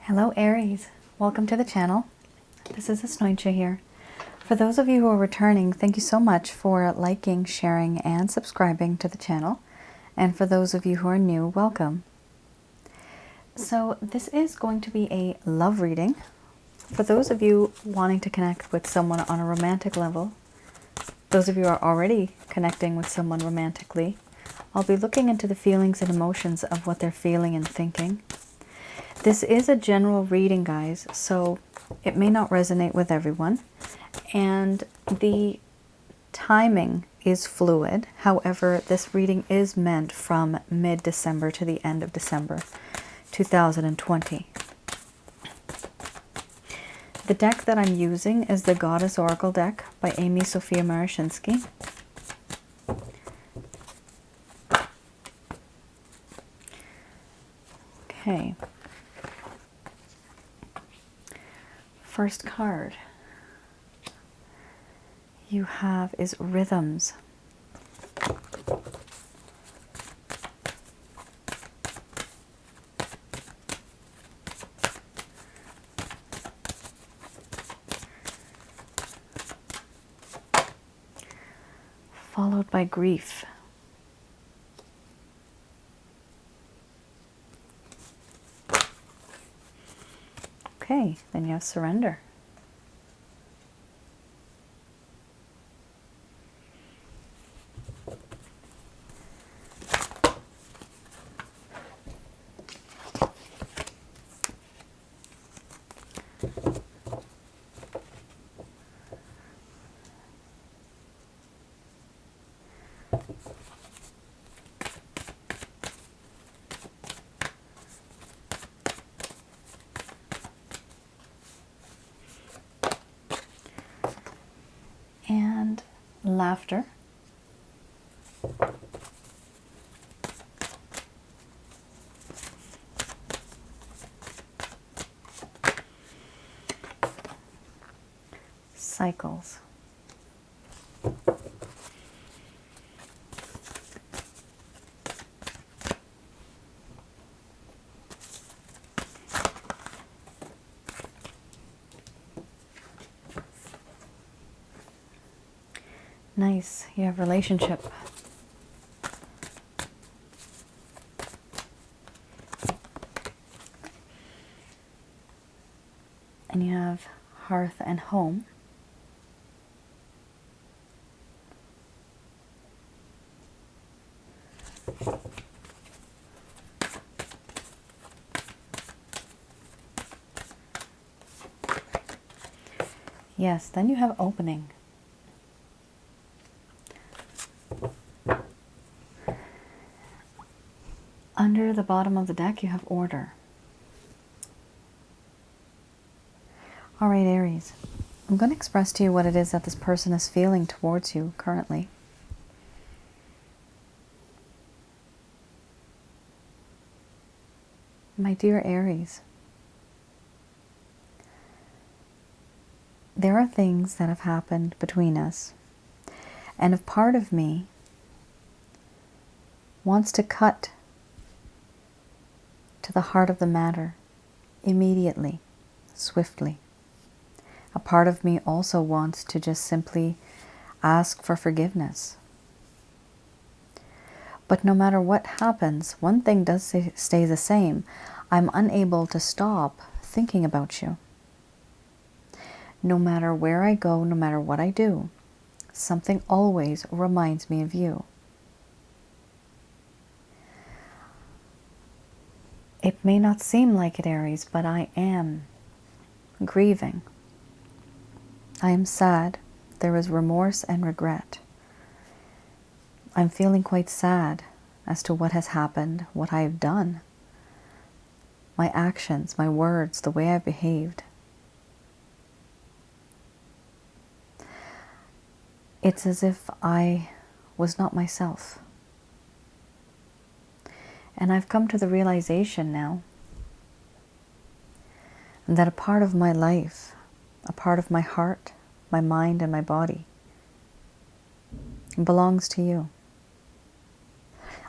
Hello Aries, welcome to the channel. This is Asnointia here. For those of you who are returning, thank you so much for liking, sharing, and subscribing to the channel. And for those of you who are new, welcome. So this is going to be a love reading. For those of you wanting to connect with someone on a romantic level, those of you who are already connecting with someone romantically, I'll be looking into the feelings and emotions of what they're feeling and thinking. This is a general reading, guys, so it may not resonate with everyone, and the timing is fluid. However, this reading is meant from mid-December to the end of December 2020. The deck that I'm using is the Goddess Oracle deck by Amy Sophia Marashinsky. Okay. First card you have is Rhythms. Followed by Grief. Okay, then you have Surrender. And Laughter. Cycles. Nice. You have Relationship. And you have Hearth and Home. Yes, then you have Opening. Under the bottom of the deck, you have Order. All right, Aries, I'm going to express to you what it is that this person is feeling towards you currently. My dear Aries, there are things that have happened between us, and a part of me wants to cut to the heart of the matter immediately, swiftly. A part of me also wants to just simply ask for forgiveness. But no matter what happens, one thing does stay the same. I'm unable to stop thinking about you. No matter where I go, no matter what I do, something always reminds me of you. It may not seem like it, Aries, but I am grieving. I am sad. There is remorse and regret. I'm feeling quite sad as to what has happened, what I have done, my actions, my words, the way I've behaved. It's as if I was not myself. And I've come to the realization now that a part of my life, a part of my heart, my mind, and my body belongs to you.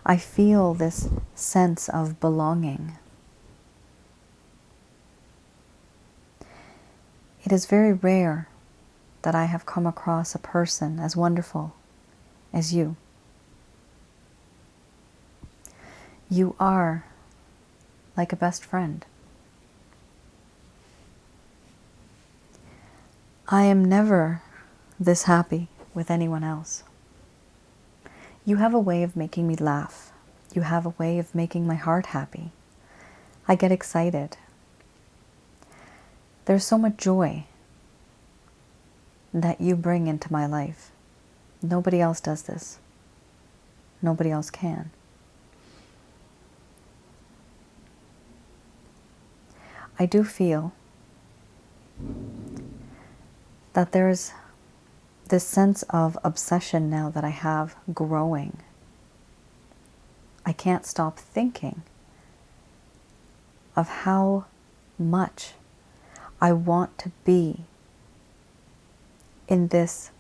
I feel this sense of belonging. It is very rare that I have come across a person as wonderful as you. You are like a best friend. I am never this happy with anyone else. You have a way of making me laugh. You have a way of making my heart happy. I get excited. There's so much joy that you bring into my life. Nobody else does this. Nobody else can. I do feel that there's this sense of obsession now that I have growing. I can't stop thinking of how much I want to be in this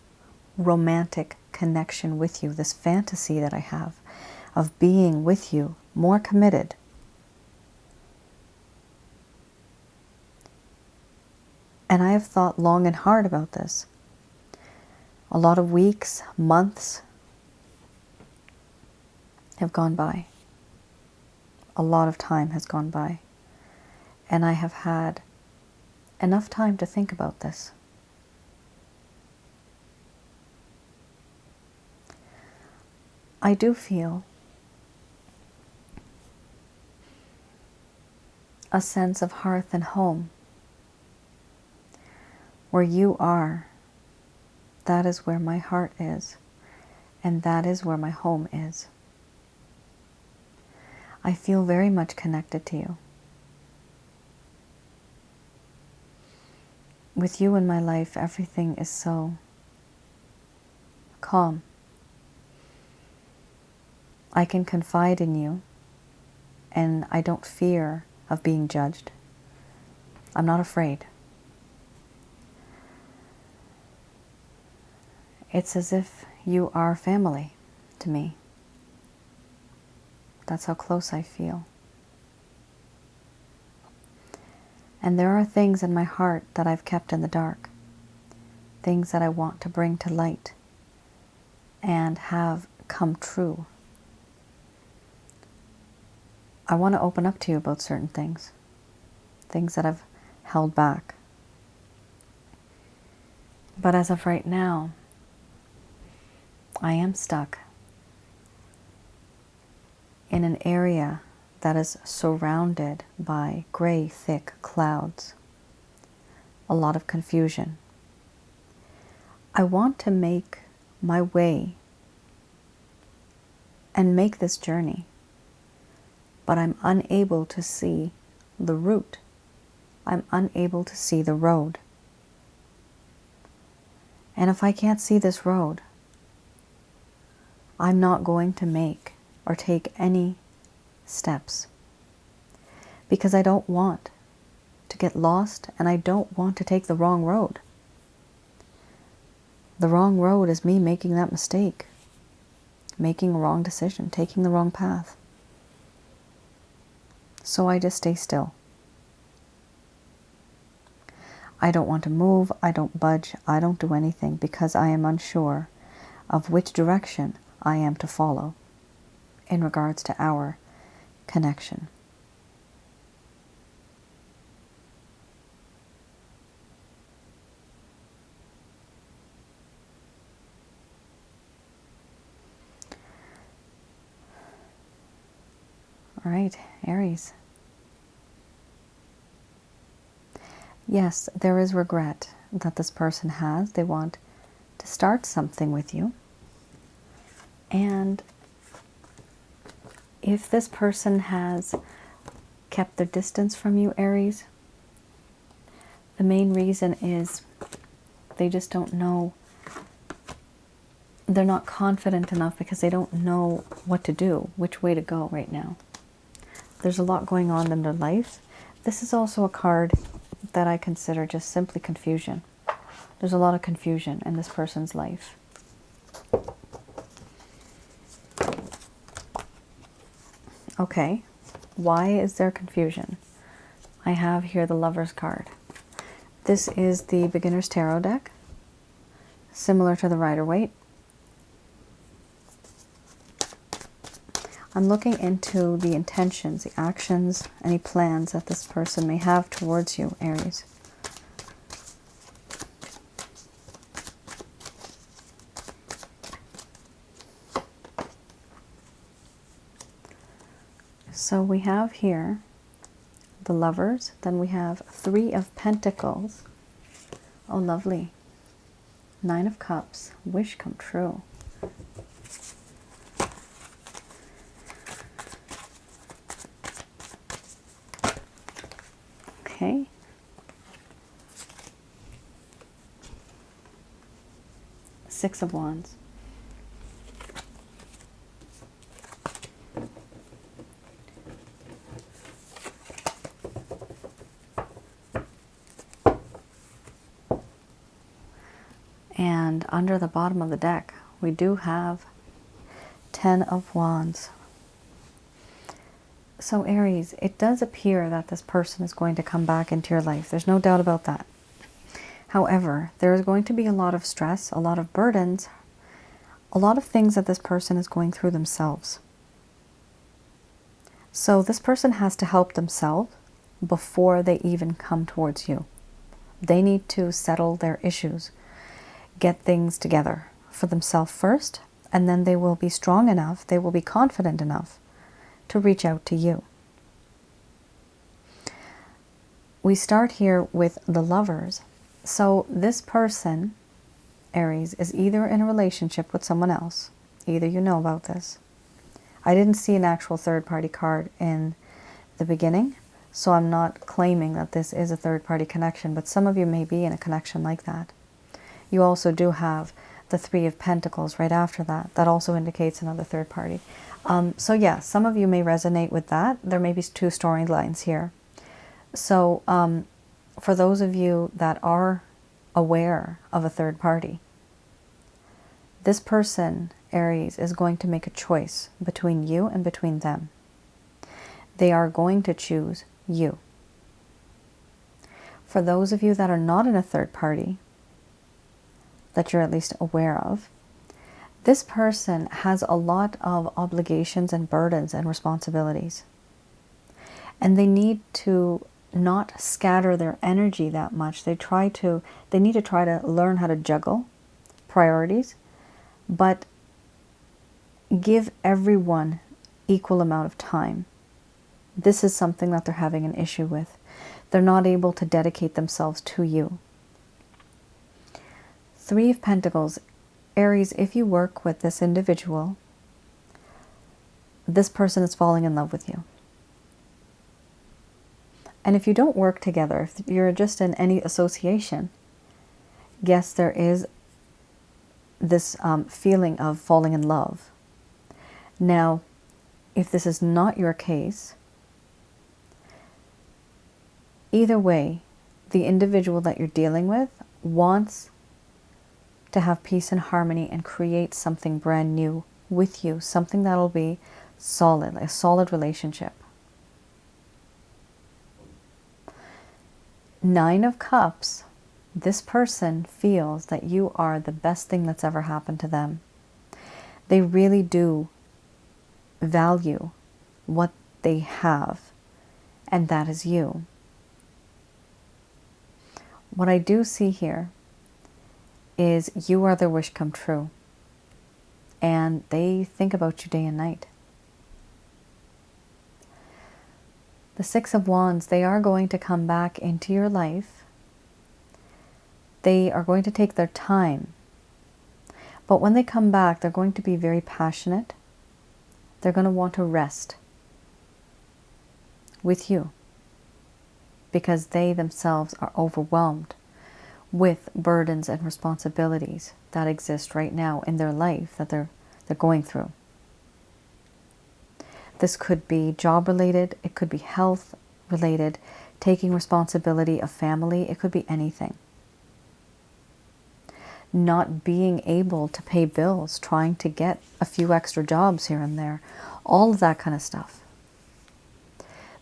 romantic connection with you, this fantasy that I have of being with you, more committed. And I have thought long and hard about this. A lot of weeks, months have gone by. A lot of time has gone by. And I have had enough time to think about this. I do feel a sense of hearth and home. Where you are, that is where my heart is, and that is where my home is. I feel very much connected to you. With you in my life, everything is so calm. I can confide in you, and I don't fear of being judged. I'm not afraid. It's as if you are family to me. That's how close I feel. And there are things in my heart that I've kept in the dark. Things that I want to bring to light and have come true. I want to open up to you about certain things. Things that I've held back. But as of right now, I am stuck in an area that is surrounded by gray, thick clouds. A lot of confusion. I want to make my way and make this journey, but I'm unable to see the route. I'm unable to see the road. And if I can't see this road, I'm not going to make or take any steps, because I don't want to get lost and I don't want to take the wrong road. The wrong road is me making that mistake, making a wrong decision, taking the wrong path. So I just stay still. I don't want to move, I don't budge, I don't do anything, because I am unsure of which direction I am to follow in regards to our connection. All right, Aries. Yes, there is regret that this person has. They want to start something with you. And if this person has kept their distance from you, Aries, the main reason is they just don't know. They're not confident enough because they don't know what to do, which way to go right now. There's a lot going on in their life. This is also a card that I consider just simply confusion. There's a lot of confusion in this person's life. Okay, why is there confusion? I have here the Lover's card. This is the Beginner's Tarot deck, similar to the Rider-Waite. I'm looking into the intentions, the actions, any plans that this person may have towards you, Aries. So we have here the Lovers, then we have Three of Pentacles. Oh, lovely. Nine of Cups, wish come true. Okay. Six of Wands. And under the bottom of the deck, we do have 10 of Wands. So Aries, it does appear that this person is going to come back into your life. There's no doubt about that. However, there is going to be a lot of stress, a lot of burdens, a lot of things that this person is going through themselves. So this person has to help themselves before they even come towards you. They need to settle their issues, get things together for themselves first, and then they will be strong enough, they will be confident enough to reach out to you. We start here with the Lovers. So this person, Aries, is either in a relationship with someone else. Either you know about this. I didn't see an actual third-party card in the beginning, so I'm not claiming that this is a third-party connection, but some of you may be in a connection like that. You also do have the Three of Pentacles right after that. That also indicates another third party. So yeah, some of you may resonate with that. There may be two storylines here. So for those of you that are aware of a third party, this person, Aries, is going to make a choice between you and between them. They are going to choose you. For those of you that are not in a third party, that you're at least aware of, this person has a lot of obligations and burdens and responsibilities. And they need to not scatter their energy that much. They need to try to learn how to juggle priorities, but give everyone equal amount of time. This is something that they're having an issue with. They're not able to dedicate themselves to you. Three of Pentacles. Aries, if you work with this individual, this person is falling in love with you. And if you don't work together, if you're just in any association, yes, there is this feeling of falling in love. Now, if this is not your case, either way, the individual that you're dealing with wants to have peace and harmony and create something brand new with you, something that'll be solid, a solid relationship. Nine of Cups. This person feels that you are the best thing that's ever happened to them. They really do value what they have, and that is you. What I do see here is you are their wish come true, and they think about you day and night. The Six of Wands, they are going to come back into your life. They are going to take their time. But when they come back, they're going to be very passionate. They're going to want to rest with you because they themselves are overwhelmed with burdens and responsibilities that exist right now in their life that they're going through. This could be job related, it could be health related, taking responsibility of family, it could be anything. Not being able to pay bills, trying to get a few extra jobs here and there, all of that kind of stuff.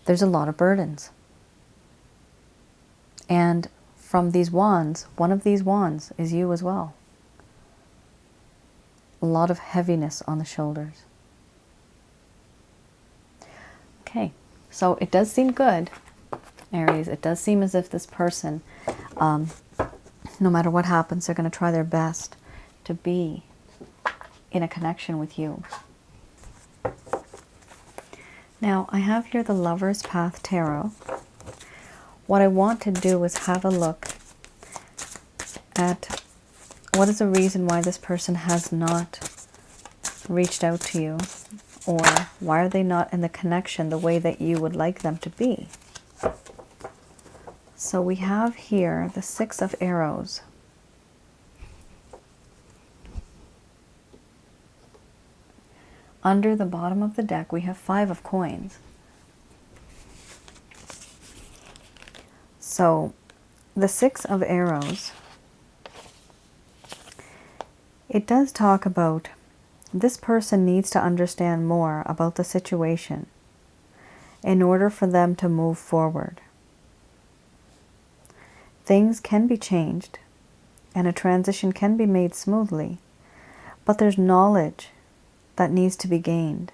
There's a lot of burdens. And from these wands, one of these wands is you as well. A lot of heaviness on the shoulders. Okay, so it does seem good, Aries. It does seem as if this person, no matter what happens, they're going to try their best to be in a connection with you. Now, I have here the Lover's Path Tarot. What I want to do is have a look at what is the reason why this person has not reached out to you, or why are they not in the connection the way that you would like them to be. So we have here the Six of Arrows. Under the bottom of the deck, we have Five of Coins. So the Six of Arrows, it does talk about this person needs to understand more about the situation in order for them to move forward. Things can be changed and a transition can be made smoothly, but there's knowledge that needs to be gained.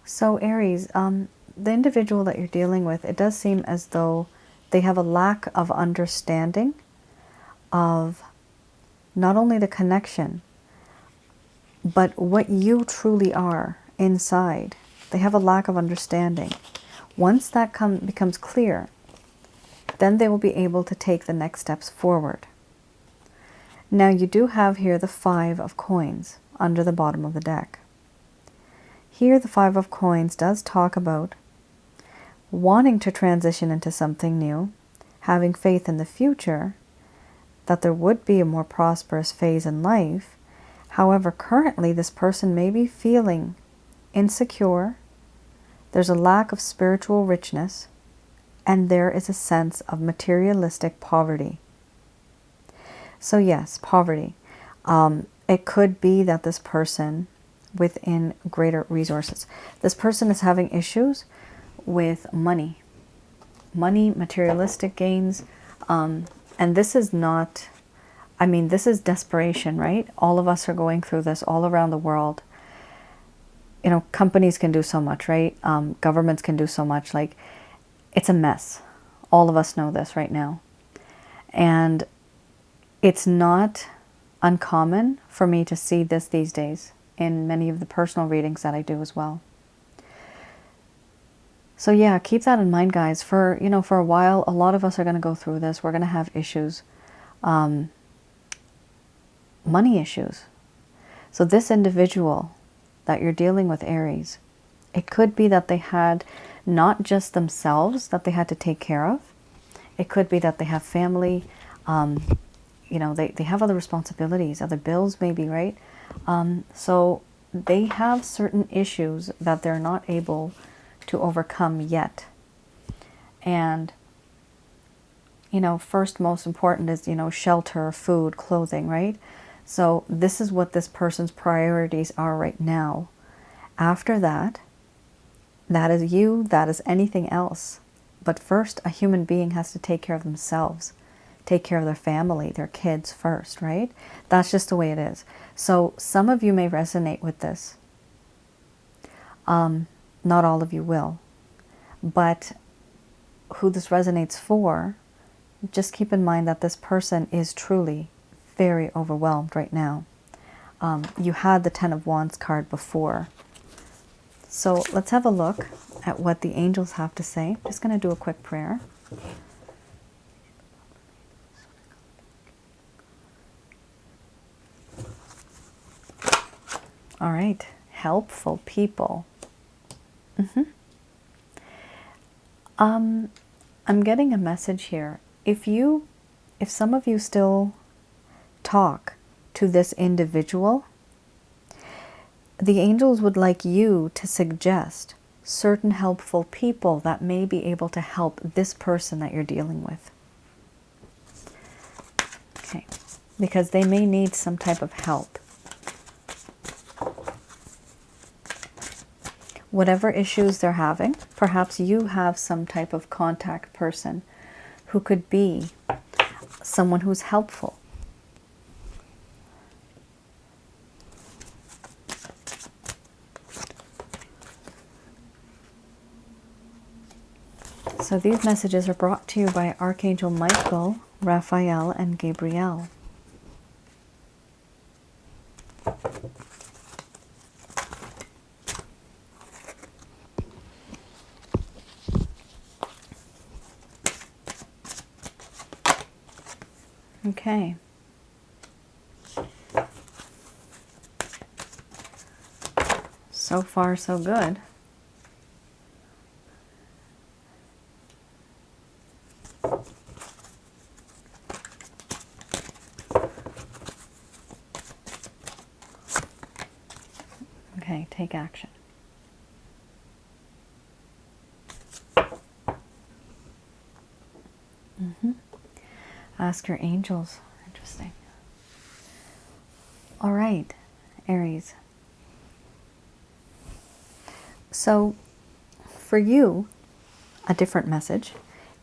So Aries, the individual that you're dealing with, it does seem as though they have a lack of understanding of not only the connection, but what you truly are inside. They have a lack of understanding. Once that becomes clear, then they will be able to take the next steps forward. Now you do have here the Five of Coins under the bottom of the deck. Here the Five of Coins does talk about wanting to transition into something new, having faith in the future, that there would be a more prosperous phase in life. However, currently this person may be feeling insecure, there's a lack of spiritual richness, and there is a sense of materialistic poverty. So yes, poverty. It could be that this person within greater resources, this person is having issues with money, materialistic gains, and this is not, I mean, this is desperation, right? All of us are going through this all around the world. You know, companies can do so much, right? Governments can do so much. Like, it's a mess. All of us know this right now. And it's not uncommon for me to see this these days in many of the personal readings that I do as well. So yeah, keep that in mind, guys. For, you know, for a while, a lot of us are going to go through this. We're going to have issues, money issues. So this individual that you're dealing with, Aries, it could be that they had not just themselves that they had to take care of. It could be that they have family, you know, they have other responsibilities, other bills maybe, right? So they have certain issues that they're not able to overcome yet. And, you know, first most important is, you know, shelter, food, clothing, right? So this is what this person's priorities are right now. After that, that is you, that is anything else. But first, a human being has to take care of themselves, take care of their family, their kids first, right? That's just the way it is. So some of you may resonate with this. Not all of you will. But who this resonates for, just keep in mind that this person is truly very overwhelmed right now. You had the Ten of Wands card before. So let's have a look at what the angels have to say. I'm just going to do a quick prayer. All right, helpful people. I'm getting a message here. If some of you still talk to this individual, the angels would like you to suggest certain helpful people that may be able to help this person that you're dealing with. Okay, because they may need some type of help. Whatever issues they're having, perhaps you have some type of contact person who could be someone who's helpful. So these messages are brought to you by Archangel Michael, Raphael, and Gabriel. Okay. So far, so good. Okay, take action. Ask your angels. Interesting. All right, Aries. So, for you, a different message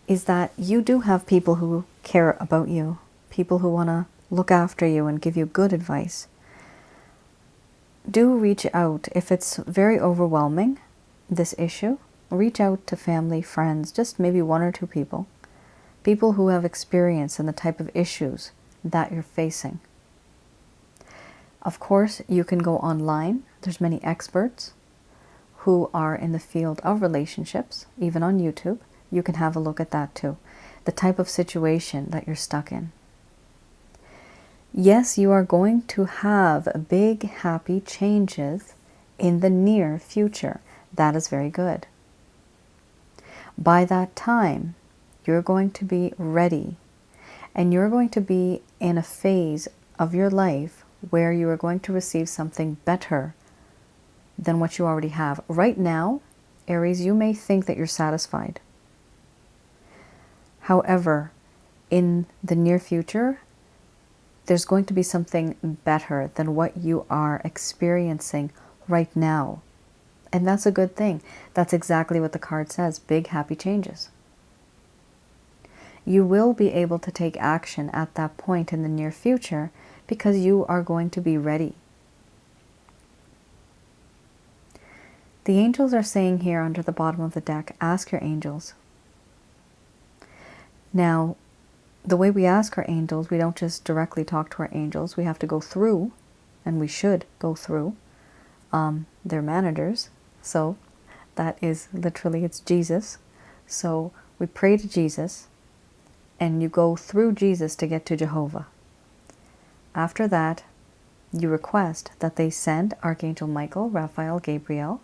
is that you do have people who care about you, people who want to look after you and give you good advice. Do reach out. If it's very overwhelming, this issue, reach out to family, friends, just maybe one or two people. People who have experience in the type of issues that you're facing. Of course, you can go online. There's many experts who are in the field of relationships, even on YouTube. You can have a look at that too. The type of situation that you're stuck in. Yes, you are going to have big, happy changes in the near future. That is very good. By that time, you're going to be ready, and you're going to be in a phase of your life where you are going to receive something better than what you already have. Right now, Aries, you may think that you're satisfied. However, in the near future, there's going to be something better than what you are experiencing right now. And that's a good thing. That's exactly what the card says. Big, happy changes. You will be able to take action at that point in the near future because you are going to be ready. The angels are saying here under the bottom of the deck, ask your angels. Now, the way we ask our angels, we don't just directly talk to our angels. We have to go through, and we should go through, their managers. So that is literally, it's Jesus. So we pray to Jesus, and you go through Jesus to get to Jehovah. After that, you request that they send Archangel Michael, Raphael, Gabriel,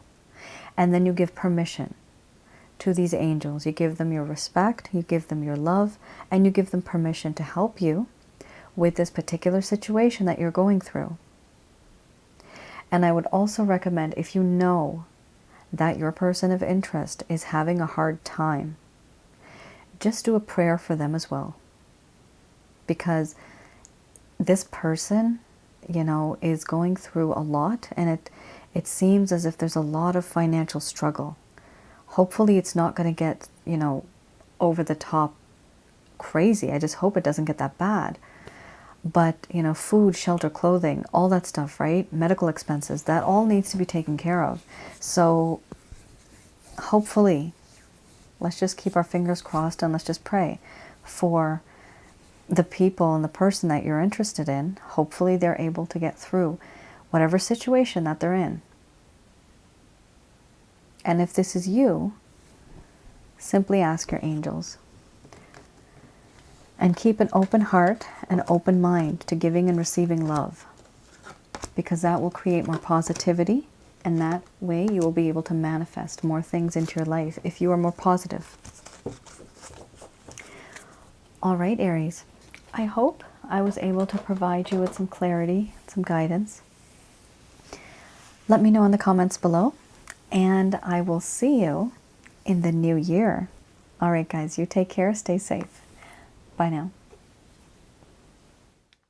and then you give permission to these angels. You give them your respect, you give them your love, and you give them permission to help you with this particular situation that you're going through. And I would also recommend, if you know that your person of interest is having a hard time, just do a prayer for them as well. Because this person, you know, is going through a lot, and it seems as if there's a lot of financial struggle. Hopefully it's not going to get, you know, over the top crazy. I just hope it doesn't get that bad. But, you know, food, shelter, clothing, all that stuff, right? Medical expenses, that all needs to be taken care of. So hopefully, let's just keep our fingers crossed and let's just pray for the people and the person that you're interested in. Hopefully they're able to get through whatever situation that they're in. And if this is you, simply ask your angels. And keep an open heart and open mind to giving and receiving love, because that will create more positivity, and that way you will be able to manifest more things into your life if you are more positive. All right, Aries, I hope I was able to provide you with some clarity, some guidance. Let me know in the comments below, and I will see you in the new year. All right, guys, you take care. Stay safe. Bye now.